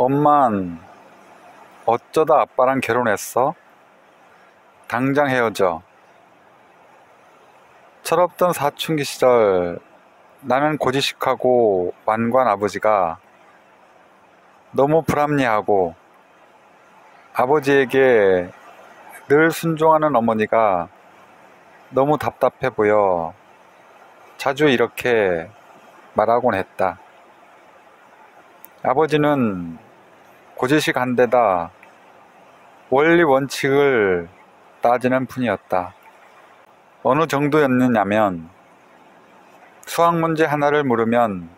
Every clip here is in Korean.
엄만 어쩌다 아빠랑 결혼했어? 당장 헤어져. 철없던 사춘기 시절 나는 고지식하고 완고한 아버지가 너무 불합리하고 아버지에게 늘 순종하는 어머니가 너무 답답해 보여 자주 이렇게 말하곤 했다. 아버지는 고지식 한 데다 원리 원칙을 따지는 분이었다. 어느 정도였느냐면 수학 문제 하나를 물으면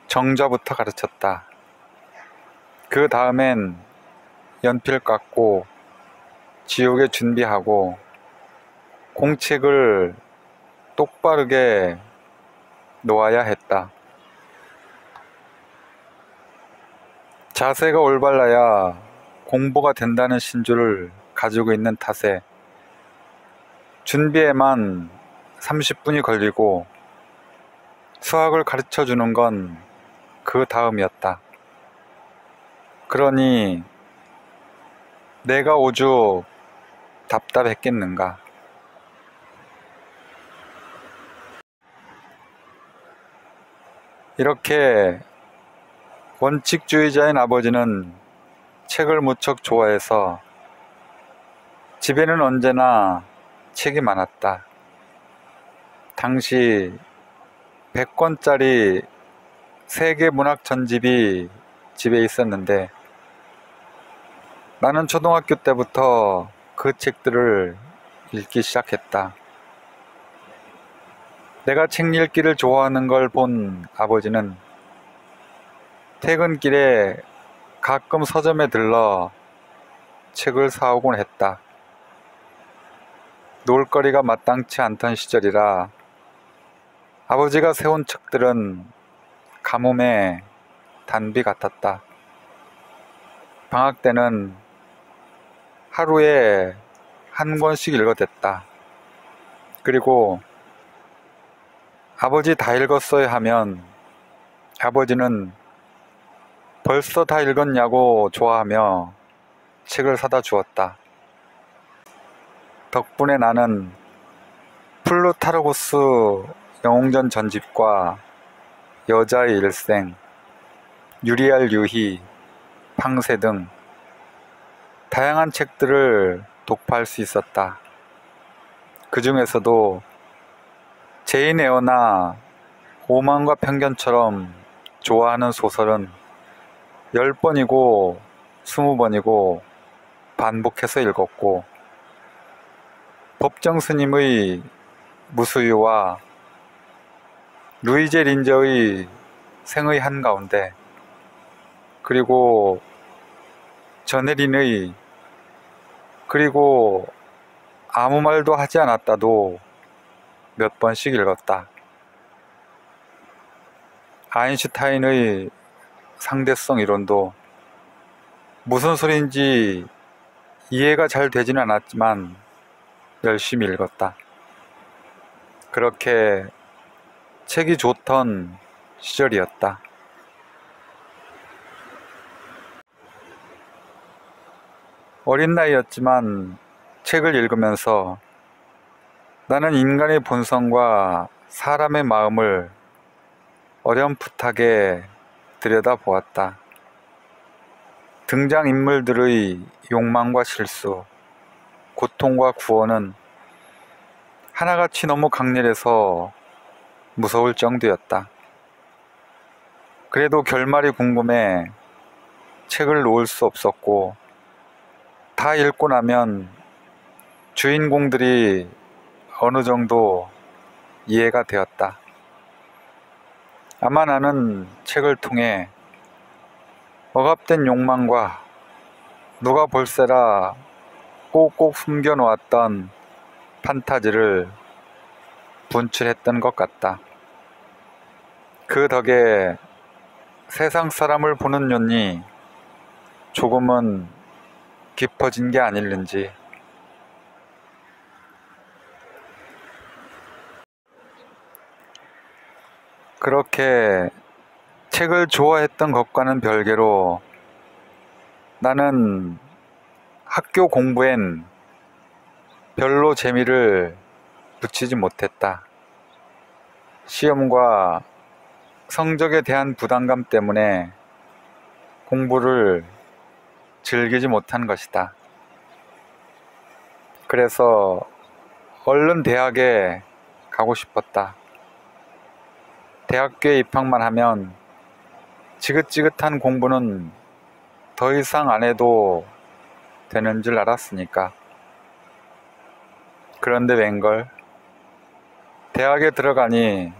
정좌부터 가르쳤다. 그 다음엔 연필 깎고 지우개 준비하고 공책을 똑바르게 놓아야 했다. 자세가 올바라야 공부가 된다는 신조를 가지고 있는 탓에 준비에만 30분이 걸리고 수학을 가르쳐 주는 건 그 다음이었다. 그러니 내가 오죽 답답했겠는가. 이렇게 원칙주의자인 아버지는 책을 무척 좋아해서 집에는 언제나 책이 많았다. 당시 100권짜리 세계 문학 전집이 집에 있었는데 나는 초등학교 때부터 그 책들을 읽기 시작했다. 내가 책 읽기를 좋아하는 걸 본 아버지는 퇴근길에 가끔 서점에 들러 책을 사오곤 했다. 놀거리가 마땅치 않던 시절이라 아버지가 세운 책들은 가뭄의 단비 같았다. 방학 때는 하루에 한 권씩 읽어댔다. 그리고 아버지 다 읽었어요 하면 아버지는 벌써 다 읽었냐고 좋아하며 책을 사다 주었다. 덕분에 나는 플루타르고스 영웅전 전집과 여자의 일생, 유리알 유희, 팡세 등 다양한 책들을 독파할 수 있었다. 그 중에서도 제인 에어나 오만과 편견처럼 좋아하는 소설은 10번이고 20번이고 반복해서 읽었고 법정 스님의 무수유와 루이제 린저의 생의 한가운데 그리고 저네린의 그리고 아무 말도 하지 않았다도 몇 번씩 읽었다. 아인슈타인의 상대성 이론도 무슨 소리인지 이해가 잘 되지는 않았지만 열심히 읽었다. 그렇게 책이 좋던 시절이었다. 어린 나이였지만 책을 읽으면서 나는 인간의 본성과 사람의 마음을 어렴풋하게 들여다보았다. 등장인물들의 욕망과 실수, 고통과 구원은 하나같이 너무 강렬해서 무서울 정도였다. 그래도 결말이 궁금해 책을 놓을 수 없었고 다 읽고 나면 주인공들이 어느 정도 이해가 되었다. 아마 나는 책을 통해 억압된 욕망과 누가 볼세라 꼭꼭 숨겨놓았던 판타지를 분출했던 것 같다. 그 덕에 세상 사람을 보는 눈이 조금은 깊어진 게 아닐는지. 그렇게 책을 좋아했던 것과는 별개로 나는 학교 공부엔 별로 재미를 붙이지 못했다. 시험과 성적에 대한 부담감 때문에 공부를 즐기지 못한 것이다. 그래서 얼른 대학에 가고 싶었다. 대학교에 입학만 하면 지긋지긋한 공부는 더 이상 안 해도 되는 줄 알았으니까. 그런데 웬걸, 대학에 들어가니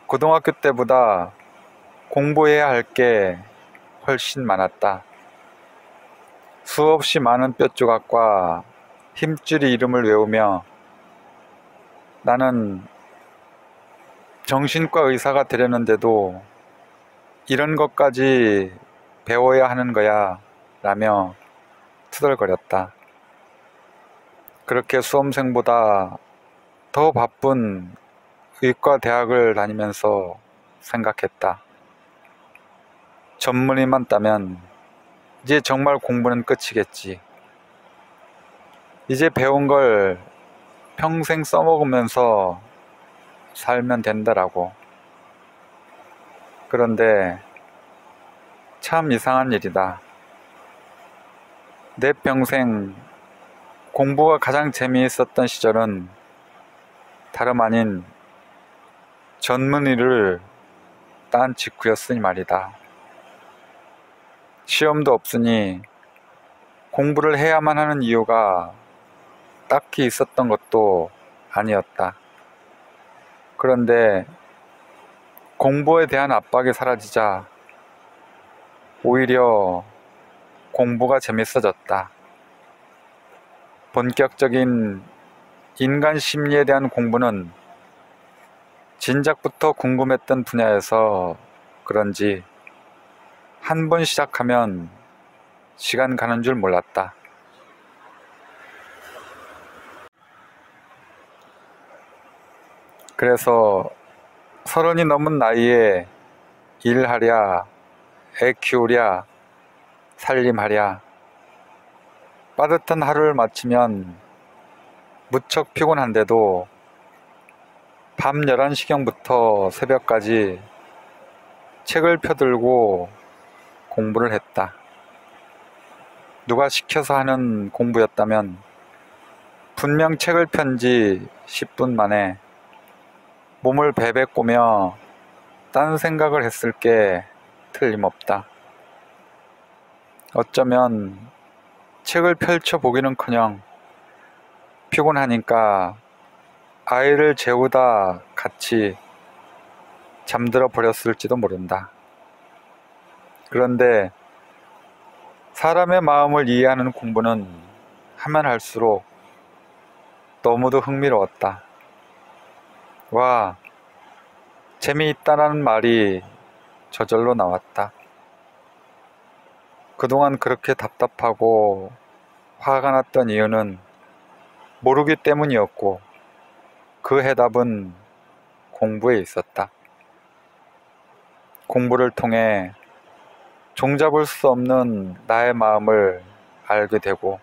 고등학교 때보다 공부해야 할 게 훨씬 많았다. 수없이 많은 뼈조각과 힘줄이 이름을 외우며 나는 정신과 의사가 되려는데도 이런 것까지 배워야 하는 거야 라며 투덜거렸다. 그렇게 수험생보다 더 바쁜 의과 대학을 다니면서 생각했다. 전문의만 따면 이제 정말 공부는 끝이겠지. 이제 배운 걸 평생 써먹으면서 살면 된다라고. 그런데 참 이상한 일이다. 내 평생 공부가 가장 재미있었던 시절은 다름 아닌 전문의를 딴 직후였으니 말이다. 시험도 없으니 공부를 해야만 하는 이유가 딱히 있었던 것도 아니었다. 그런데 공부에 대한 압박이 사라지자 오히려 공부가 재밌어졌다. 본격적인 인간 심리에 대한 공부는 진작부터 궁금했던 분야에서 그런지 한 번 시작하면 시간 가는 줄 몰랐다. 그래서 30이 넘은 나이에 일하랴, 애 키우랴, 살림하랴, 빠듯한 하루를 마치면 무척 피곤한데도 밤 11시경부터 새벽까지 책을 펴들고 공부를 했다. 누가 시켜서 하는 공부였다면 분명 책을 편 지 10분 만에 몸을 베베 꼬며 딴 생각을 했을 게 틀림없다. 어쩌면 책을 펼쳐보기는커녕 피곤하니까 아이를 재우다 같이 잠들어 버렸을지도 모른다. 그런데 사람의 마음을 이해하는 공부는 하면 할수록 너무도 흥미로웠다. 와, 재미있다라는 말이 저절로 나왔다. 그동안 그렇게 답답하고 화가 났던 이유는 모르기 때문이었고 그 해답은 공부에 있었다. 공부를 통해 종잡을 수 없는 나의 마음을 알게 되고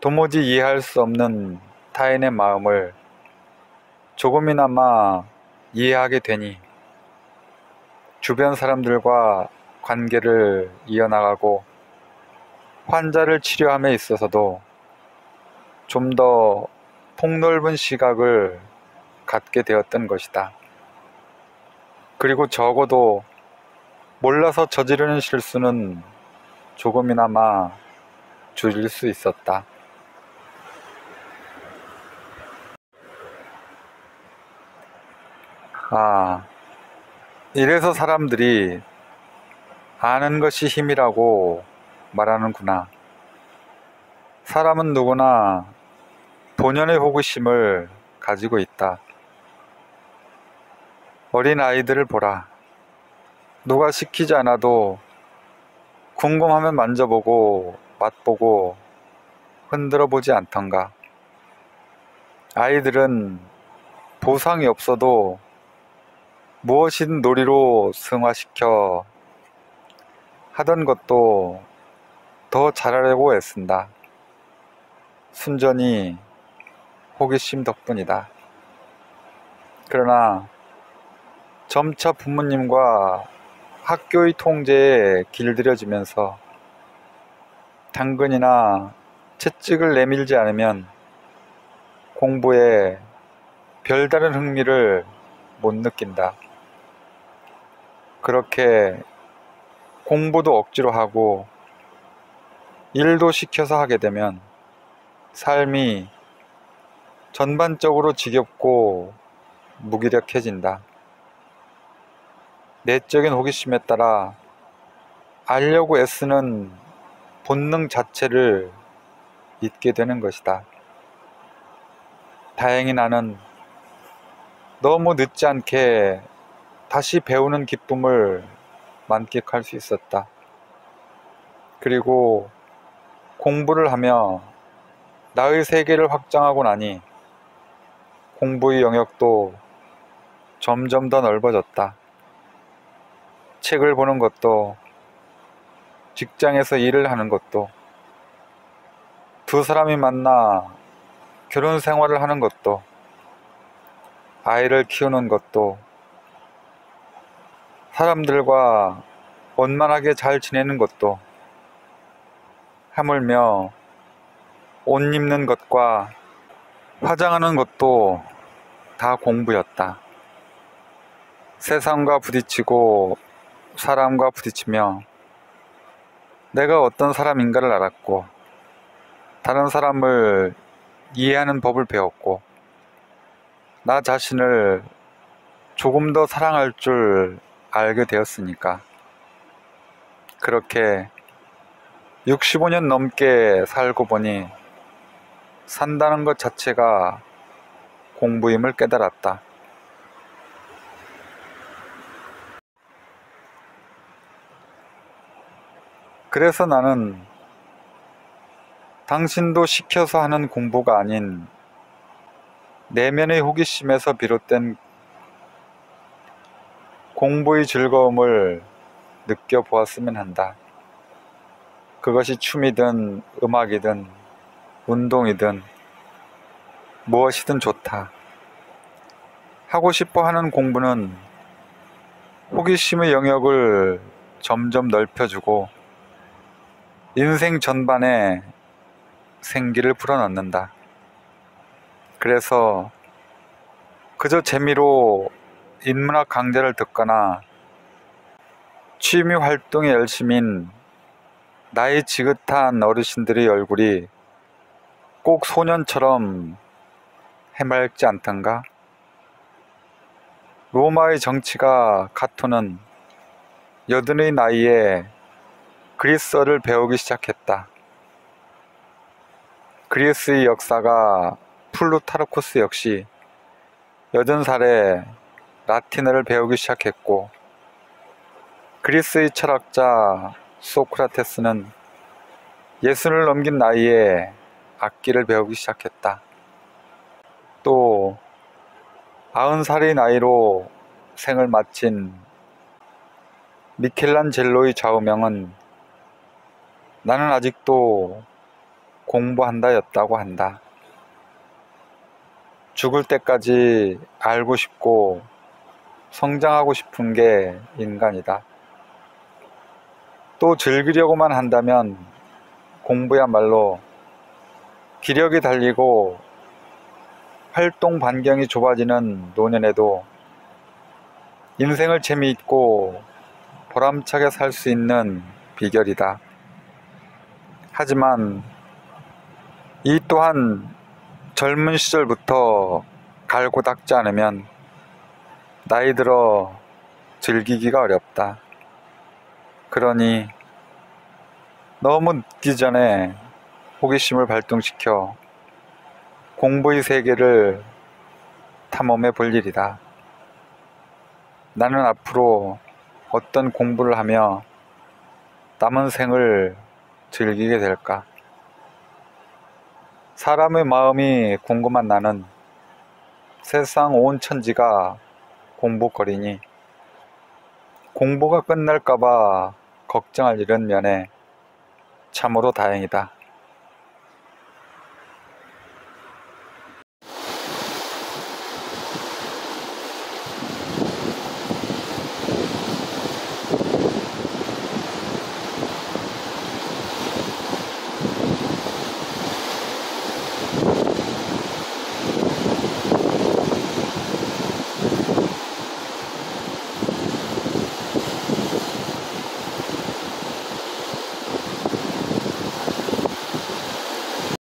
도무지 이해할 수 없는 타인의 마음을 조금이나마 이해하게 되니 주변 사람들과 관계를 이어나가고 환자를 치료함에 있어서도 좀 더 폭넓은 시각을 갖게 되었던 것이다. 그리고 적어도 몰라서 저지르는 실수는 조금이나마 줄일 수 있었다. 이래서 사람들이 아는 것이 힘이라고 말하는구나. 사람은 누구나 본연의 호기심을 가지고 있다. 어린 아이들을 보라. 누가 시키지 않아도 궁금하면 만져보고 맛보고 흔들어 보지 않던가. 아이들은 보상이 없어도 무엇이든 놀이로 승화시켜 하던 것도 더 잘하려고 애쓴다. 순전히 호기심 덕분이다. 그러나 점차 부모님과 학교의 통제에 길들여지면서 당근이나 채찍을 내밀지 않으면 공부에 별다른 흥미를 못 느낀다. 그렇게 공부도 억지로 하고 일도 시켜서 하게 되면 삶이 전반적으로 지겹고 무기력해진다. 내적인 호기심에 따라 알려고 애쓰는 본능 자체를 잊게 되는 것이다. 다행히 나는 너무 늦지 않게 다시 배우는 기쁨을 만끽할 수 있었다. 그리고 공부를 하며 나의 세계를 확장하고 나니 공부의 영역도 점점 더 넓어졌다. 책을 보는 것도, 직장에서 일을 하는 것도, 두 사람이 만나 결혼 생활을 하는 것도, 아이를 키우는 것도, 사람들과 원만하게 잘 지내는 것도, 하물며 옷 입는 것과 화장하는 것도 다 공부였다. 세상과 부딪히고 사람과 부딪히며 내가 어떤 사람인가를 알았고, 다른 사람을 이해하는 법을 배웠고, 나 자신을 조금 더 사랑할 줄 알게 되었으니까. 그렇게 65년 넘게 살고 보니 산다는 것 자체가 공부임을 깨달았다. 그래서 나는 당신도 시켜서 하는 공부가 아닌 내면의 호기심에서 비롯된 공부의 즐거움을 느껴보았으면 한다. 그것이 춤이든 음악이든 운동이든 무엇이든 좋다. 하고 싶어 하는 공부는 호기심의 영역을 점점 넓혀주고 인생 전반에 생기를 불어넣는다. 그래서 그저 재미로 인문학 강좌를 듣거나 취미 활동에 열심인 나이 지긋한 어르신들의 얼굴이 꼭 소년처럼 해맑지 않던가? 로마의 정치가 카토는 여든의 나이에 그리스어를 배우기 시작했다. 그리스의 역사가 플루타르쿠스 역시 80살에 라틴어를 배우기 시작했고, 그리스의 철학자 소크라테스는 60을 넘긴 나이에 악기를 배우기 시작했다. 또 90살의 나이로 생을 마친 미켈란젤로의 좌우명은 나는 아직도 공부한다였다고 한다. 죽을 때까지 알고 싶고 성장하고 싶은 게 인간이다. 또 즐기려고만 한다면 공부야말로 기력이 달리고 활동 반경이 좁아지는 노년에도 인생을 재미있고 보람차게 살 수 있는 비결이다. 하지만 이 또한 젊은 시절부터 갈고 닦지 않으면 나이 들어 즐기기가 어렵다. 그러니 너무 늦기 전에 호기심을 발동시켜 공부의 세계를 탐험해 볼 일이다. 나는 앞으로 어떤 공부를 하며 남은 생을 즐기게 될까? 사람의 마음이 궁금한 나는 세상 온 천지가 공부거리니 공부가 끝날까봐 걱정할 일은 면해 참으로 다행이다.